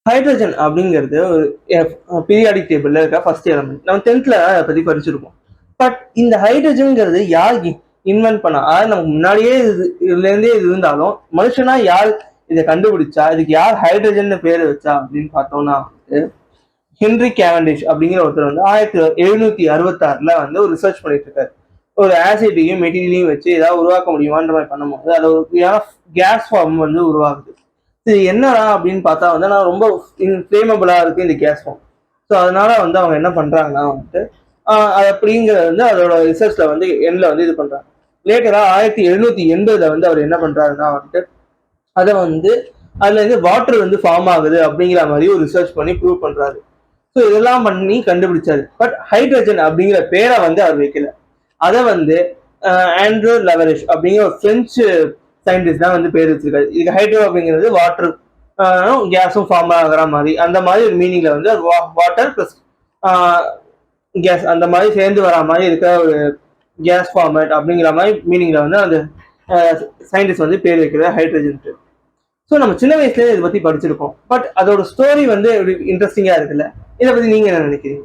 Hydrogen அப்படிங்கிறது ஒரு periodic டேபிள்ல இருக்க ஃபர்ஸ்ட் எலமெண்ட். நம்ம 10th அதை பத்தி படிச்சிருப்போம். பட் இந்த ஹைட்ரஜன்ங்கிறது யார் இன்வென்ட் பண்ணா? அதாவது நமக்கு முன்னாடியே இதுலேருந்தே இது இருந்தாலும் மனுஷனா யார் இதை கண்டுபிடிச்சா, இதுக்கு யார் ஹைட்ரஜன் பேர் வச்சா அப்படின்னு பார்த்தோம்னா ஹென்ரி கேவண்டிஷ் அப்படிங்கிற ஒருத்தர் வந்து 1766 வந்து ஒரு ரிசர்ச் பண்ணிட்டு இருக்காரு. ஒரு ஆசிட்டையும் மெட்டீரியலையும் வச்சு ஏதாவது உருவாக்க முடியுமான்ற மாதிரி பண்ணும்போது அது ஒரு கேஸ் ஃபார்ம் வந்து உருவாகுது. இது என்னடா அப்படின்னு பார்த்தா வந்து நான் ரொம்ப இன்ஃப்ளேமபிளா இருக்கு இந்த கேஸ் ஃபார்ம். ஸோ அதனால வந்து அவங்க என்ன பண்றாங்கன்னா வந்துட்டு அது அப்படிங்கிறது வந்து அதோட ரிசர்ச்ல வந்து எண்ட்ல வந்து இது பண்றாங்க. லேட்டரா 1780 வந்து அவர் என்ன பண்றாருன்னா வந்துட்டு அதை வந்து அதுல இருந்து வாட்டர் வந்து ஃபார்ம் ஆகுது அப்படிங்கிற மாதிரி ஒரு ரிசர்ச் பண்ணி ப்ரூவ் பண்றாரு. ஸோ இதெல்லாம் பண்ணி கண்டுபிடிச்சாரு. பட் ஹைட்ரஜன் அப்படிங்கிற பேரை வந்து அவர் வைக்கல. அதை வந்து ஆண்ட்ரூ லெவரிஷ் அப்படிங்கிற ஒரு பிரெஞ்சு சயின்டிஸ்ட் தான் வந்து பேர் வச்சிருக்காரு. இதுக்கு ஹைட்ரோ அப்படிங்கிறது வாட்டர் கேஸும் ஃபார்ம் ஆகிற மாதிரி அந்த மாதிரி ஒரு மீனிங்ல வந்து வாட்டர் பிளஸ் கேஸ் அந்த மாதிரி சேர்ந்து வர மாதிரி இருக்க ஒரு கேஸ் ஃபார்மேட் அப்படிங்கிற மாதிரி மீனிங்ல வந்து அந்த சயின்டிஸ்ட் வந்து பேர் வைக்கிறது ஹைட்ரஜன். ஸோ நம்ம சின்ன வயசுலேயே இதை பத்தி படிச்சிருக்கோம். பட் அதோட ஸ்டோரி வந்து இன்ட்ரெஸ்டிங்கா இருக்குல்ல. இதை பத்தி நீங்க என்ன நினைக்கிறீங்க?